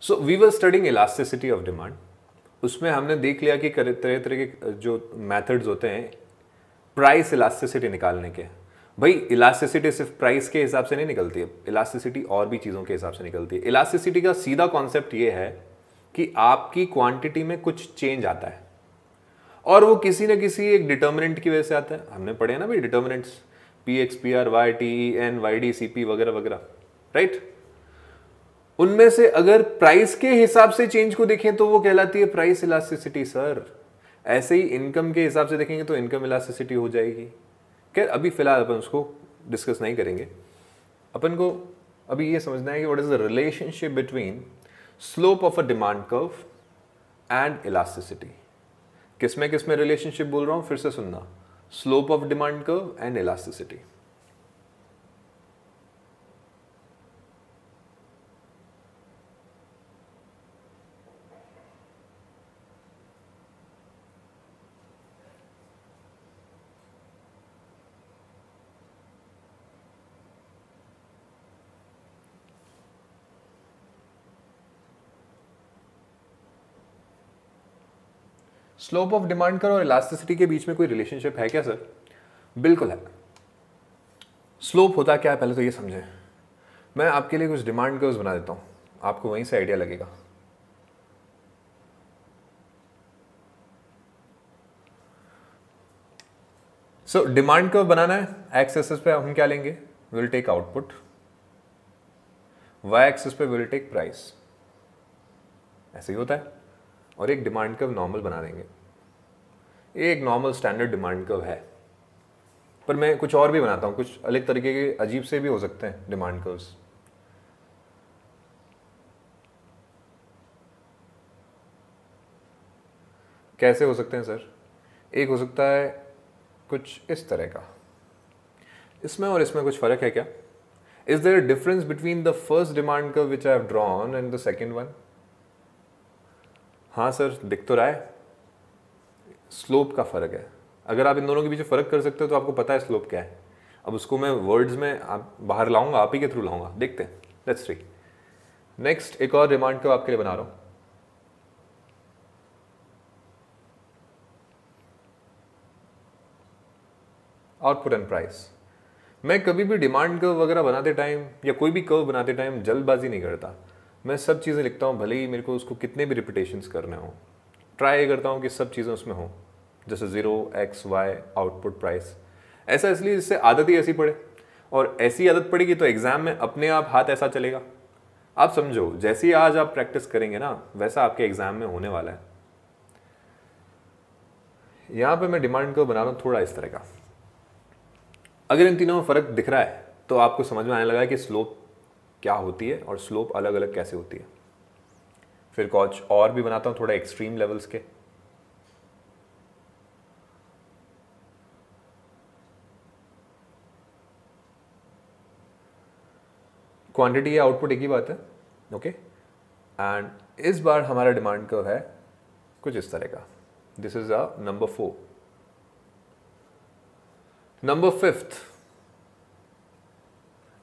So we were studying elasticity of demand. उसमें हमने देख लिया कि तरह तरह के जो मेथड्स होते हैं प्राइस इलास्टिसिटी निकालने के। भाई इलास्टिसिटी सिर्फ प्राइस के हिसाब से नहीं निकलती है, इलास्टिसिटी और भी चीज़ों के हिसाब से निकलती है। इलास्टिसिटी का सीधा कॉन्सेप्ट ये है कि आपकी क्वांटिटी में कुछ चेंज आता है और वो किसी न किसी एक डिटर्मिनेंट की वजह से आता है। हमने पढ़े ना भाई determinants, P X, P R, Y T, N, Y D, C P वगैरह वगैरह, राइट। उनमें से अगर प्राइस के हिसाब से चेंज को देखें तो वो कहलाती है प्राइस इलास्टिसिटी सर। ऐसे ही इनकम के हिसाब से देखेंगे तो इनकम इलास्टिसिटी हो जाएगी। खैर अभी फिलहाल अपन उसको डिस्कस नहीं करेंगे। अपन को अभी ये समझना है कि what is the relationship between slope of a demand curve and elasticity. किसमें रिलेशनशिप बोल रहा हूं, फिर से सुनना, slope of demand curve and elasticity. Slope of demand curve और इलास्टिसिटी के बीच में कोई रिलेशनशिप है क्या सर? बिल्कुल है। स्लोप होता क्या है पहले तो ये समझें। मैं आपके लिए कुछ डिमांड कर्व्स बना देता हूं, आपको वहीं से आइडिया लगेगा। सो डिमांड कर्व बनाना है, एक्स एक्सिस पे हम क्या लेंगे, will take output, Y axis पे विल टेक प्राइस, ऐसे ही होता है। और एक डिमांड कर्व नॉर्मल बना देंगे। एक नॉर्मल स्टैंडर्ड डिमांड कर्व है, पर मैं कुछ और भी बनाता हूं, कुछ अलग तरीके के अजीब से भी हो सकते हैं डिमांड कर्व्स। कैसे हो सकते हैं सर? एक हो सकता है कुछ इस तरह का, इसमें और इसमें कुछ फर्क है क्या? Is there a difference between the first demand curve which I have drawn and the second one? हाँ सर, दिख तो रहा है, स्लोप का फर्क है। अगर आप इन दोनों के बीच फर्क कर सकते हो तो आपको पता है स्लोप क्या है। अब उसको मैं वर्ड्स में आप बाहर लाऊंगा, आप ही के थ्रू लाऊंगा, देखते हैं, लेट्स सी। नेक्स्ट एक और डिमांड कर्व आपके लिए बना रहा हूं। Output and price. मैं कभी भी डिमांड कर्व वगैरह बनाते टाइम या कोई भी कर्व बनाते टाइम जल्दबाजी नहीं करता। मैं सब चीज़ें लिखता हूँ, भले ही मेरे को उसको कितने भी रिपीटेशंस करने हो, ट्राई करता हूँ कि सब चीज़ें उसमें हो, जैसे 0, x, y, आउटपुट, प्राइस। ऐसा इसलिए जिससे आदत ही ऐसी पड़े, और ऐसी आदत पड़ेगी तो एग्जाम में अपने आप हाथ ऐसा चलेगा। आप समझो, जैसे ही आज आप प्रैक्टिस करेंगे ना वैसा आपके एग्जाम में होने वाला है। यहाँ पे मैं डिमांड कर्व बना रहा हूँ थोड़ा इस तरह का। अगर इन तीनों में फर्क दिख रहा है तो आपको समझ में आने लगा कि स्लोप क्या होती है और स्लोप अलग अलग कैसे होती है। फिर कुछ और भी बनाता हूं थोड़ा एक्सट्रीम लेवल्स के। क्वांटिटी या आउटपुट एक ही बात है, ओके। एंड इस बार हमारा डिमांड कर्व है कुछ इस तरह का। This is a number 4। Number 5,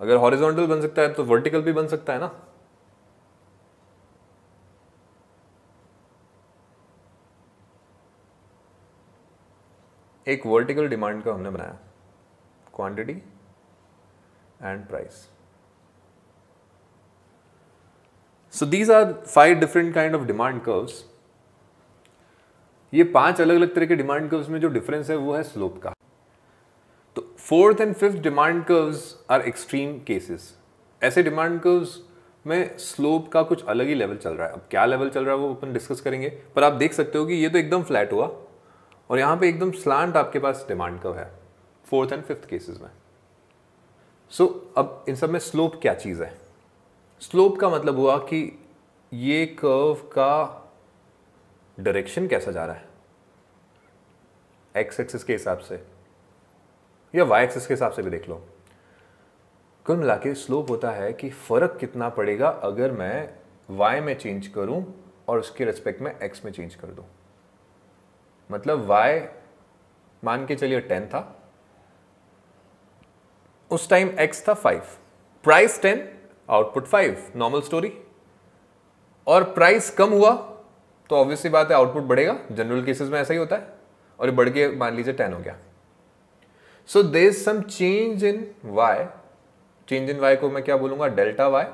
अगर हॉरिजॉन्टल बन सकता है तो वर्टिकल भी बन सकता है ना। एक वर्टिकल डिमांड का हमने बनाया, quantity and price. So these are 5 different kind of demand curves. ये 5 अलग अलग तरह के डिमांड कर्व्स में जो डिफरेंस है वो है स्लोप का। तो 4th and 5th demand curves are extreme cases. ऐसे डिमांड कर्व्स में स्लोप का कुछ अलग ही लेवल चल रहा है। अब क्या लेवल चल रहा है वो अपन डिस्कस करेंगे, पर आप देख सकते हो कि ये तो एकदम फ्लैट हुआ और यहाँ पे एकदम स्लांट आपके पास डिमांड कर्व है 4th एंड 5th केसेस में। सो अब इन सब में स्लोप क्या चीज़ है? स्लोप का मतलब हुआ कि ये कर्व का डायरेक्शन कैसा जा रहा है, एक्स एक्सिस के हिसाब से या वाई एक्सिस के हिसाब से भी देख लो। कुल मिला के स्लोप होता है कि फर्क कितना पड़ेगा अगर मैं y में चेंज करूं और उसके रिस्पेक्ट में x में चेंज कर दूं। मतलब y मान के चलिए 10 था, उस टाइम x था 5, प्राइस 10, आउटपुट 5, नॉर्मल स्टोरी। और प्राइस कम हुआ तो ऑब्वियसली बात है आउटपुट बढ़ेगा, जनरल केसेस में ऐसा ही होता है, और ये बढ़ के मान लीजिए 10 हो गया। So there is some change in Y, change in Y को मैं क्या बोलूंगा, डेल्टा वाई,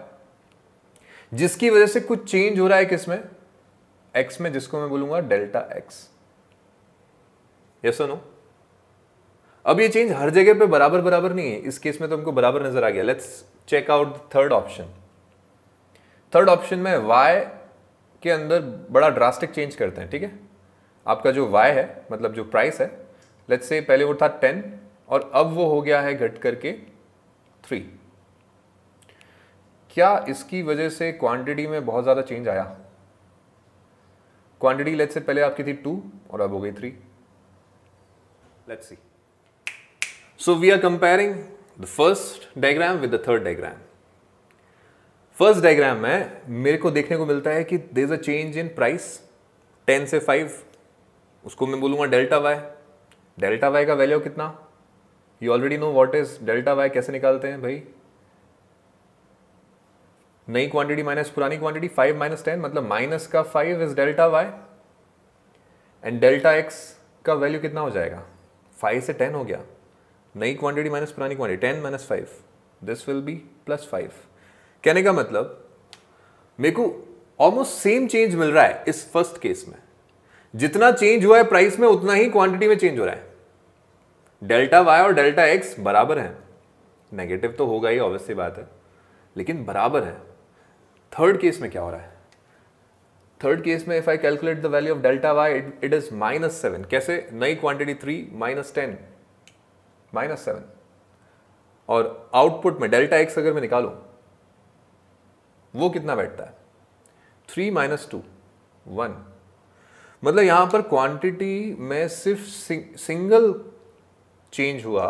जिसकी वजह से कुछ चेंज हो रहा है किसमें, एक्स में, जिसको मैं बोलूंगा डेल्टा एक्स। यस और नो? अब ये चेंज हर जगह पे बराबर बराबर नहीं है, इस केस में तो हमको बराबर नजर आ गया। Let's check out third option. Third option में y के अंदर बड़ा ड्रास्टिक चेंज करते हैं, ठीक है। आपका जो y है, मतलब जो प्राइस है, लेट्स से पहले वो था 10 और अब वो हो गया है घट करके 3। क्या इसकी वजह से क्वांटिटी में बहुत ज्यादा चेंज आया? क्वांटिटी लेट्स से पहले आपकी थी 2 और अब हो गई 3। Let's see. So we are comparing the first diagram with the third diagram. First diagram में मेरे को देखने को मिलता है कि there is a change in price 10 से 5, उसको मैं बोलूंगा डेल्टा वाई। डेल्टा वाई का वैल्यू कितना? You already know what is delta Y. कैसे निकालते हैं भाई? नई क्वांटिटी माइनस पुरानी क्वांटिटी, 5 माइनस 10, मतलब माइनस का 5 is delta Y, and delta X का वैल्यू कितना हो जाएगा? 5 से 10 हो गया। नई क्वांटिटी माइनस पुरानी quantity, 10 minus 5, this will be plus 5। कहने का मतलब मेरे को ऑलमोस्ट सेम चेंज मिल रहा है इस फर्स्ट केस में। जितना चेंज हुआ है प्राइस में उतना ही क्वांटिटी में चेंज हो रहा है। डेल्टा वाई और डेल्टा एक्स बराबर हैं, नेगेटिव तो होगा ही ऑब्वियसली बात है, लेकिन बराबर है। थर्ड केस में क्या हो रहा है? थर्ड केस में if I calculate the value of delta why it is -7। कैसे? नई क्वांटिटी 3 माइनस 10 -7, और आउटपुट में डेल्टा एक्स अगर मैं निकालूं वो कितना बैठता है? 3 माइनस 2 1। मतलब यहां पर क्वांटिटी में सिर्फ सिंगल चेंज हुआ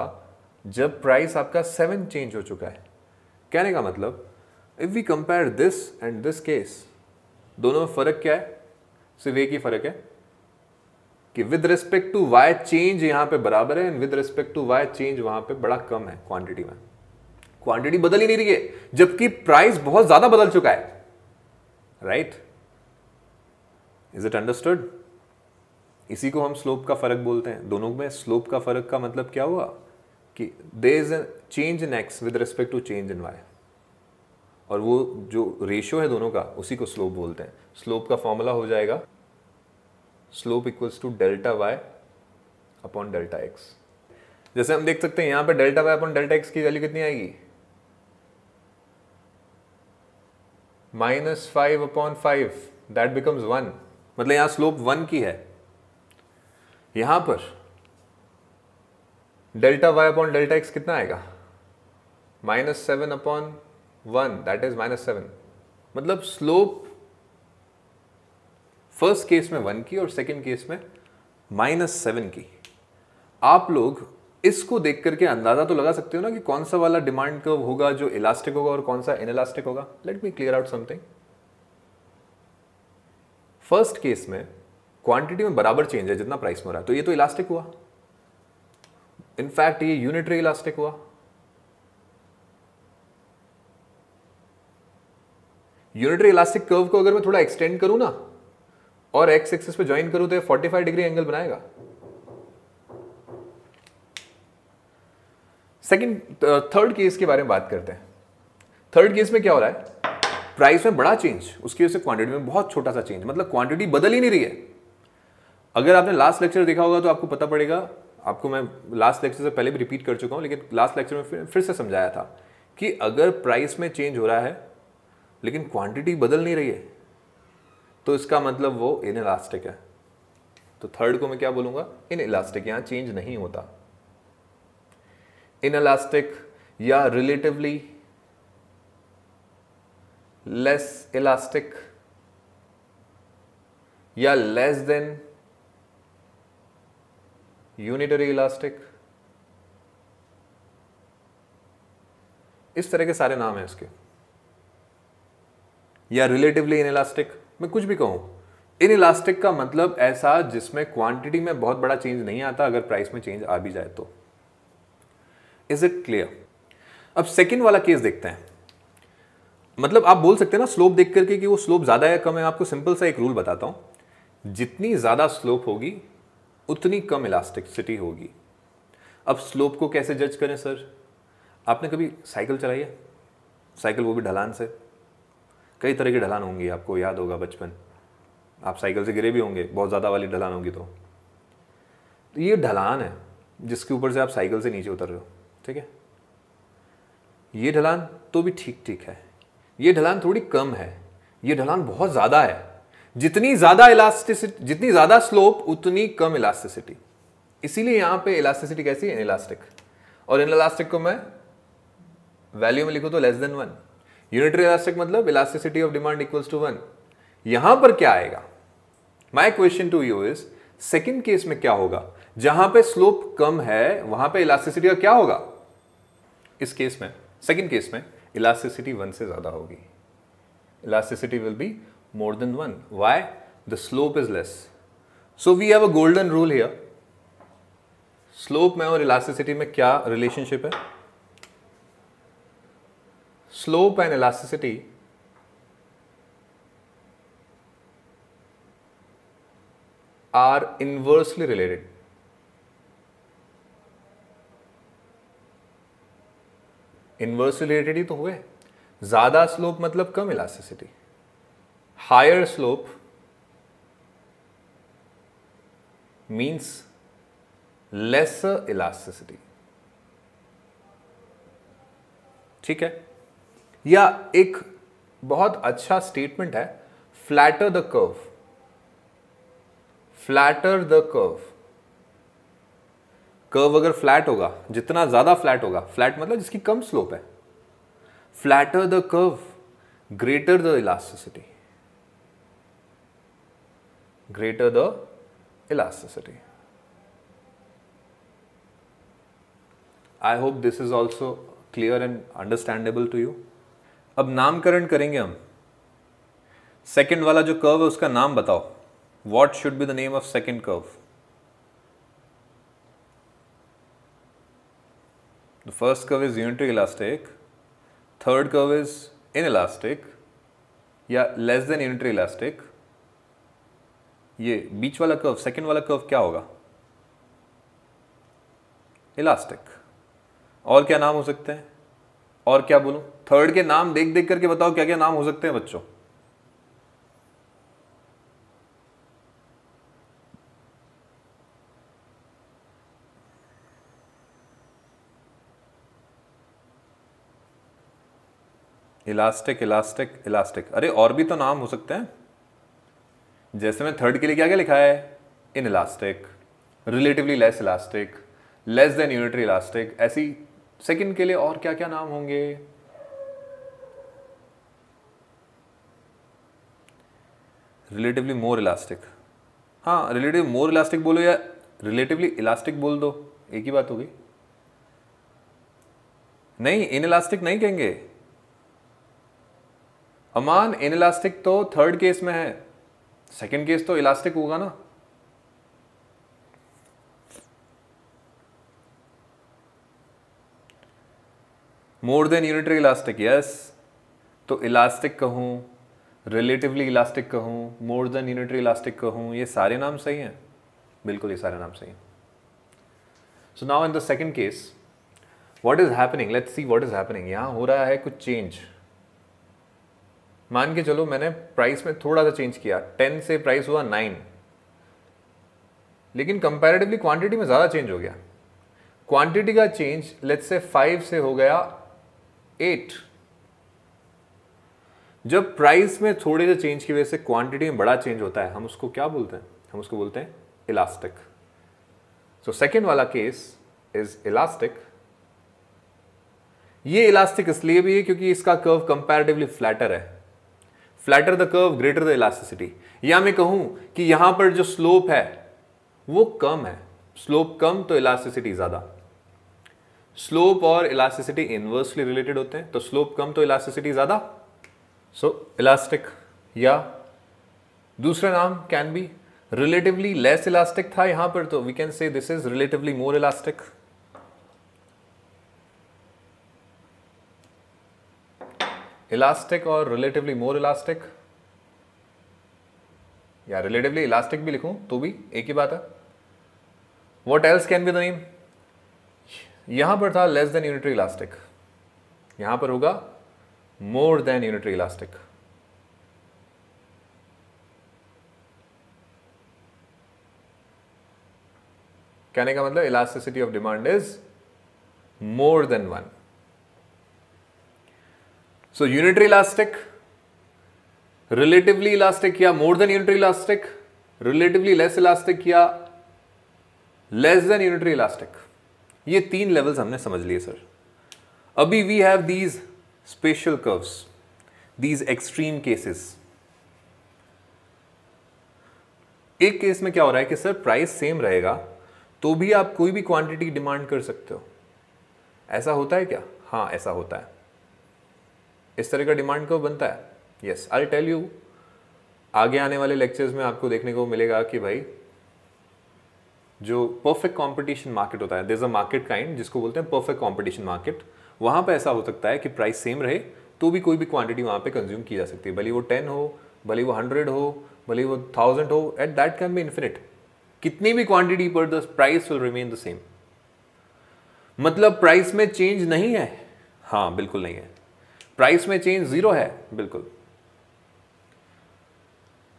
जब प्राइस आपका 7 चेंज हो चुका है। कहने का मतलब if we compare this and this case, दोनों में फर्क क्या है? सिर्फ एक ही फर्क है कि with respect to Y change यहां पे बराबर है, and with respect to Y change वहां पे बड़ा कम है। क्वांटिटी में क्वांटिटी बदल ही नहीं रही है, जबकि प्राइस बहुत ज्यादा बदल चुका है। राइट? Is it understood? इसी को हम स्लोप का फर्क बोलते हैं। दोनों में स्लोप का फर्क का मतलब क्या हुआ कि there is a change in X with respect to change in Y, और वो जो रेशियो है दोनों का उसी को स्लोप बोलते हैं। स्लोप का फॉर्मूला हो जाएगा slope equals to delta Y upon delta X. जैसे हम देख सकते हैं यहां पे delta Y upon delta X की वैल्यू कितनी आएगी? -5 अपॉन 5, दैट बिकम्स 1। मतलब यहां स्लोप 1 की है। यहां पर delta Y upon delta X कितना आएगा? -7 अपॉन 1, दैट इज -7। मतलब स्लोप फर्स्ट केस में 1 की और सेकंड केस में -7 की। आप लोग इसको देख करके अंदाजा तो लगा सकते हो ना कि कौन सा वाला डिमांड कर्व होगा जो इलास्टिक होगा और कौन सा इनइलास्टिक होगा। Let me clear out something. First case में क्वांटिटी में बराबर चेंज है जितना प्राइस में हो रहा है, तो ये तो इलास्टिक हुआ। इनफैक्ट ये यूनिटरी इलास्टिक हुआ। यूनिटरी इलास्टिक कर्व को अगर मैं थोड़ा एक्सटेंड करूं ना और एक्स एक्सिस पे ज्वाइन करूं तो ये 45 डिग्री एंगल बनाएगा। थर्ड केस के बारे में बात करते हैं। थर्ड केस में क्या हो रहा है? प्राइस में बड़ा चेंज, उसकी वजह से क्वांटिटी में बहुत छोटा सा चेंज, मतलब क्वांटिटी बदल ही नहीं रही है। अगर आपने लास्ट लेक्चर देखा होगा तो आपको पता पड़ेगा, आपको मैं लास्ट लेक्चर से पहले भी रिपीट कर चुका हूं, लेकिन लास्ट लेक्चर में फिर से समझाया था कि अगर प्राइस में चेंज हो रहा है लेकिन क्वांटिटी बदल नहीं रही है तो इसका मतलब वो इनइलास्टिक है। तो थर्ड को मैं क्या बोलूंगा? इनइलास्टिक। यहां चेंज नहीं होता। इनइलास्टिक या रिलेटिवली लेस इलास्टिक या लेस देन यूनिटरी इलास्टिक, इस तरह के सारे नाम हैं इसके। या रिलेटिवली इनइलास्टिक, मैं कुछ भी कहूं, इनइलास्टिक का मतलब ऐसा जिसमें क्वांटिटी में बहुत बड़ा चेंज नहीं आता अगर प्राइस में चेंज आ भी जाए तो। Is it clear? अब सेकंड वाला केस देखते हैं। मतलब आप बोल सकते हैं ना स्लोप देख करके कि वो स्लोप ज्यादा है कम है। आपको सिंपल सा एक रूल बताता हूं, जितनी ज्यादा स्लोप होगी उतनी कम इलास्टिसिटी होगी। अब स्लोप को कैसे जज करें सर? आपने कभी साइकिल चलाई है? साइकिल वो भी ढलान से। कई तरह की ढलान होंगी, आपको याद होगा बचपन, आप साइकिल से गिरे भी होंगे, बहुत ज़्यादा वाली ढलान होगी। तो ये ढलान है जिसके ऊपर से आप साइकिल से नीचे उतर रहे हो, ठीक है। ये ढलान तो भी ठीक ठीक है, ये ढलान थोड़ी कम है, ये ढलान बहुत ज़्यादा है। जितनी ज़्यादा इलास्टिसिटी, जितनी ज़्यादा स्लोप उतनी कम इलास्टिसिटी। इसीलिए यहां पे इलास्टिसिटी कैसी है? इनइलास्टिक। और इनइलास्टिक को मैं वैल्यू में लिखूं तो लेस देन 1। यूनिटरी इलास्टिक मतलब elasticity of demand equals to 1। यहां पर क्या आएगा? My question to you is, second case में क्या होगा? जहां पे स्लोप कम है वहां पे इलास्टिसिटी का क्या होगा? इस केस में, सेकंड केस में इलास्टिसिटी 1 से ज्यादा होगी। Elasticity will be more than 1। Why? The slope is less. So we have a golden rule here. Slope में और इलास्टिसिटी में क्या रिलेशनशिप है? Slope and elasticity are inversely related. Inversely related ही तो हुए। ज्यादा स्लोप मतलब कम elasticity, higher slope means lesser elasticity, ठीक है। या एक बहुत अच्छा स्टेटमेंट है, flatter the curve. Flatter the curve. Curve अगर फ्लैट होगा, जितना ज्यादा फ्लैट होगा, फ्लैट मतलब जिसकी कम स्लोप है, flatter the curve greater the elasticity, greater the elasticity. I hope this is also clear and understandable to you. अब नामकरण करेंगे हम। सेकंड वाला जो कर्व है उसका नाम बताओ। What should be the name of second curve? The first curve is unitary elastic, third curve is inelastic या लेस देन यूनिटरी इलास्टिक। ये बीच वाला कर्व, सेकंड वाला कर्व क्या होगा? इलास्टिक। और क्या नाम हो सकते हैं? और क्या बोलूं? थर्ड के नाम देख देख करके बताओ क्या क्या नाम हो सकते हैं बच्चों। Elastic, elastic, elastic. अरे और भी तो नाम हो सकते हैं। जैसे मैं थर्ड के लिए क्या क्या लिखा है? In elastic, relatively less elastic, less than unitary elastic. ऐसी सेकंड के लिए और क्या क्या नाम होंगे? Relatively more elastic. हाँ, रिलेटिव मोर इलास्टिक बोलो या रिलेटिवली इलास्टिक बोल दो, एक ही बात होगी। नहीं, इन इलास्टिक नहीं कहेंगे अमान। इन इलास्टिक तो थर्ड केस में है, सेकंड केस तो इलास्टिक होगा ना। मोर देन यूनिटरी इलास्टिक, यस। तो इलास्टिक कहूं, रिलेटिवली इलास्टिक कहूं, मोर देन यूनिटरी इलास्टिक कहूं, ये सारे नाम सही हैं। बिल्कुल ये सारे नाम सही हैं। So now in the second case what is happening? Let's see what is happening. यहां हो रहा है कुछ चेंज। मान के चलो मैंने प्राइस में थोड़ा सा चेंज किया, 10 से प्राइस हुआ 9, लेकिन कंपैरेटिवली क्वांटिटी में ज्यादा चेंज हो गया। क्वांटिटी का चेंज लेट्स से 5 से हो गया 8। जब प्राइस में थोड़े से चेंज की वजह से क्वांटिटी में बड़ा चेंज होता है, हम उसको क्या बोलते हैं? हम उसको बोलते हैं इलास्टिक। सो सेकेंड वाला केस इज इलास्टिक। ये इलास्टिक इसलिए भी है क्योंकि इसका कर्व कंपैरेटिवली फ्लैटर है। Flatter the curve greater the elasticity. या मैं कहूं कि यहां पर जो स्लोप है वो कम है, स्लोप कम तो इलास्टिसिटी ज्यादा। स्लोप और इलास्टिसिटी इनवर्सली रिलेटेड होते हैं, तो स्लोप कम तो इलास्टिसिटी ज्यादा, सो इलास्टिक। या दूसरा नाम can be relatively less elastic था यहां पर, तो we can say this is relatively more elastic. Elastic और रिलेटिवली मोर इलास्टिक, या रिलेटिवली इलास्टिक भी लिखूं तो भी एक ही बात है। What else can be the name? यहां पर था लेस देन यूनिटरी इलास्टिक, यहां पर होगा मोर देन यूनिटरी इलास्टिक। कहने का मतलब elasticity of demand is more than one. So unitary elastic, relatively elastic या more than unitary elastic, relatively less elastic या लेस देन यूनिटरी इलास्टिक, ये तीन लेवल्स हमने समझ लिए सर। अभी we have these special curves, these extreme cases. एक case में क्या हो रहा है कि सर प्राइस सेम रहेगा तो भी आप कोई भी क्वांटिटी डिमांड कर सकते हो, ऐसा होता है क्या? हाँ ऐसा होता है। इस तरह का डिमांड कर्व बनता है। यस, आई टेल यू, आगे आने वाले लेक्चर्स में आपको देखने को मिलेगा कि भाई जो परफेक्ट कंपटीशन मार्केट होता है, there is a market kind जिसको बोलते हैं परफेक्ट कंपटीशन मार्केट, वहां पे ऐसा हो सकता है कि प्राइस सेम रहे तो भी कोई भी क्वांटिटी वहां पे कंज्यूम की जा सकती है, भले वो 10 हो, भले वो 100 हो, भले वो 1000 हो, at that can be infinite. कितनी भी क्वांटिटी पर the price will remain the same. मतलब प्राइस में चेंज नहीं है? हाँ बिल्कुल नहीं है। प्राइस में चेंज जीरो है? बिल्कुल।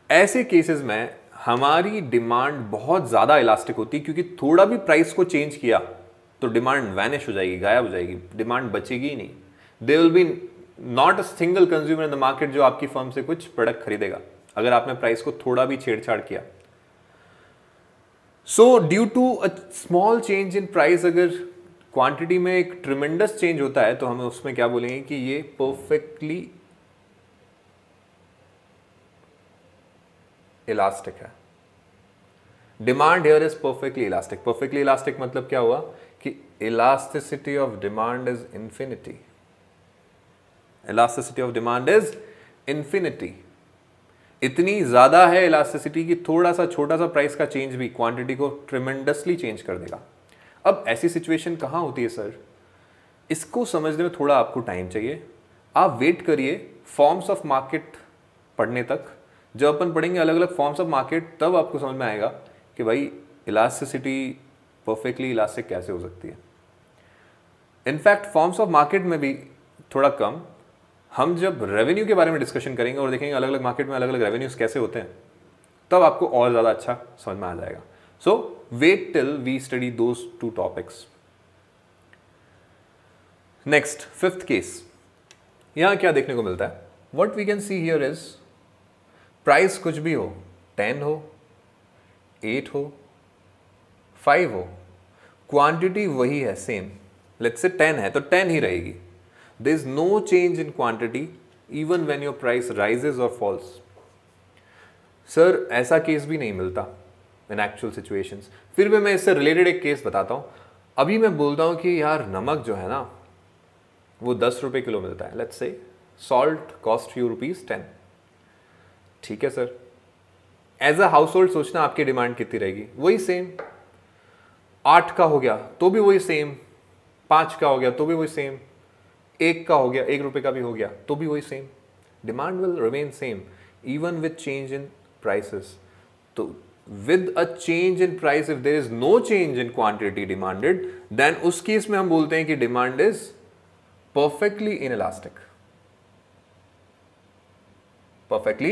ऐसे केसेस में हमारी डिमांड बहुत ज्यादा इलास्टिक होती है, क्योंकि थोड़ा भी प्राइस को चेंज किया तो डिमांड वैनिश हो जाएगी, गायब हो जाएगी, डिमांड बचेगी ही नहीं। There will be not a single consumer in the market जो आपकी फर्म से कुछ प्रोडक्ट खरीदेगा अगर आपने प्राइस को थोड़ा भी छेड़छाड़ किया। So due to a small change in price, अगर क्वांटिटी में एक ट्रिमेंडस चेंज होता है तो हमें उसमें क्या बोलेंगे कि ये परफेक्टली इलास्टिक है। Demand here is perfectly elastic. Perfectly elastic मतलब क्या हुआ कि elasticity of demand is infinity. Elasticity of demand is infinity. इतनी ज्यादा है इलास्टिसिटी कि थोड़ा सा छोटा सा प्राइस का चेंज भी क्वांटिटी को ट्रिमेंडसली चेंज कर देगा। अब ऐसी सिचुएशन कहां होती है सर? इसको समझने में थोड़ा आपको टाइम चाहिए। आप वेट करिए फॉर्म्स ऑफ मार्केट पढ़ने तक। जब अपन पढ़ेंगे अलग अलग फॉर्म्स ऑफ मार्केट, तब आपको समझ में आएगा कि भाई इलास्टिसिटी परफेक्टली इलास्टिक कैसे हो सकती है। इनफैक्ट फॉर्म्स ऑफ मार्केट में भी थोड़ा कम, हम जब रेवेन्यू के बारे में डिस्कशन करेंगे और देखेंगे अलग अलग मार्केट में अलग अलग रेवेन्यूज कैसे होते हैं, तब आपको और ज़्यादा अच्छा समझ में आ जाएगा। So wait till we study those two topics. Next, fifth case. यहां क्या देखने को मिलता है? What we can see here is price कुछ भी हो, 10 हो, 8 हो, 5 हो, क्वांटिटी वही है सेम। लेट्स से 10 है तो 10 ही रहेगी। There is no change in quantity even when your price rises और फॉल्स। सर ऐसा केस भी नहीं मिलता इन एक्चुअल सिचुएशंस। फिर भी मैं इससे रिलेटेड एक केस बताता हूं। अभी मैं बोलता हूं कि यार नमक जो है ना वो 10 रुपए किलो मिलता है। Let's say salt cost you ₹10। ठीक है sir, as a household सोचना आपकी डिमांड कितनी रहेगी? वही सेम। 8 का हो गया तो भी वही सेम, 5 का हो गया तो भी वही सेम, 1 का हो गया, 1 रुपए का भी हो गया तो भी वही same. Demand will remain same even with change in prices. तो with a change in price, if there is no change in quantity demanded, then उस केस में हम बोलते हैं कि demand is perfectly inelastic। perfectly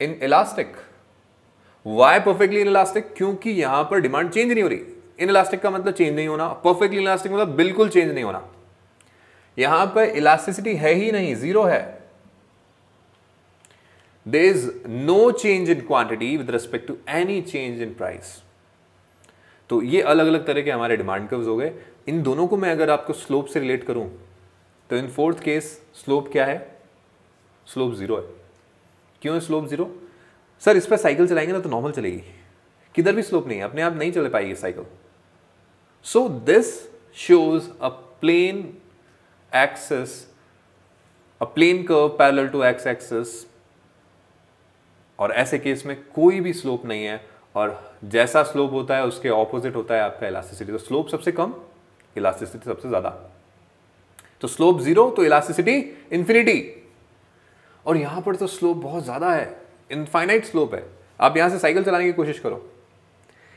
inelastic। why perfectly inelastic? क्योंकि यहां पर डिमांड चेंज नहीं हो रही। inelastic का मतलब चेंज नहीं होना, perfectly inelastic मतलब बिल्कुल चेंज नहीं होना। यहां पर इलास्टिसिटी है ही नहीं, जीरो है। There is no change in quantity with respect to any change in price। तो ये अलग अलग तरह के हमारे डिमांड कर्व्स हो गए। इन दोनों को मैं अगर आपको स्लोप से रिलेट करूं तो इन फोर्थ केस स्लोप क्या है? स्लोप जीरो है। क्यों है स्लोप जीरो? सर इस पर साइकिल चलाएंगे ना तो नॉर्मल चलेगी, किधर भी स्लोप नहीं है, अपने आप नहीं चल पाएगी cycle. So this shows a plane axis, a plane curve parallel to X axis, और ऐसे केस में कोई भी स्लोप नहीं है, और जैसा स्लोप होता है उसके ऑपोजिट होता है आपका इलास्टिसिटी। तो स्लोप सबसे कम, इलास्टिसिटी सबसे ज्यादा। तो स्लोप 0 तो इलास्टिसिटी इन्फिनिटी, और यहां पर तो स्लोप बहुत ज्यादा है, इनफाइनाइट स्लोप है। आप यहां से साइकिल चलाने की कोशिश करो,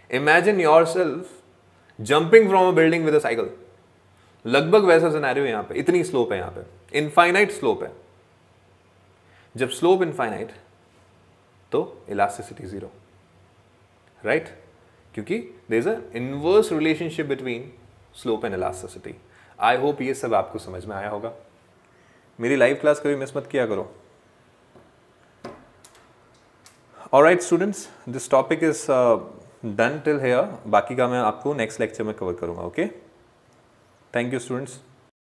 imagine yourself jumping from a building with a cycle, लगभग वैसा सिनेरियो यहां पे, इतनी स्लोप है, यहां पे इनफाइनाइट स्लोप है। जब स्लोप इनफाइनाइट तो इलास्टिसिटी 0, राइट, क्योंकि there is a inverse relationship between slope and elasticity. I hope ये सब आपको समझ में आया होगा। मेरी लाइव क्लास कभी मिस मत किया करो। Alright students, this topic is done till here, बाकी का मैं आपको नेक्स्ट लेक्चर में कवर करूंगा। Okay, thank you students.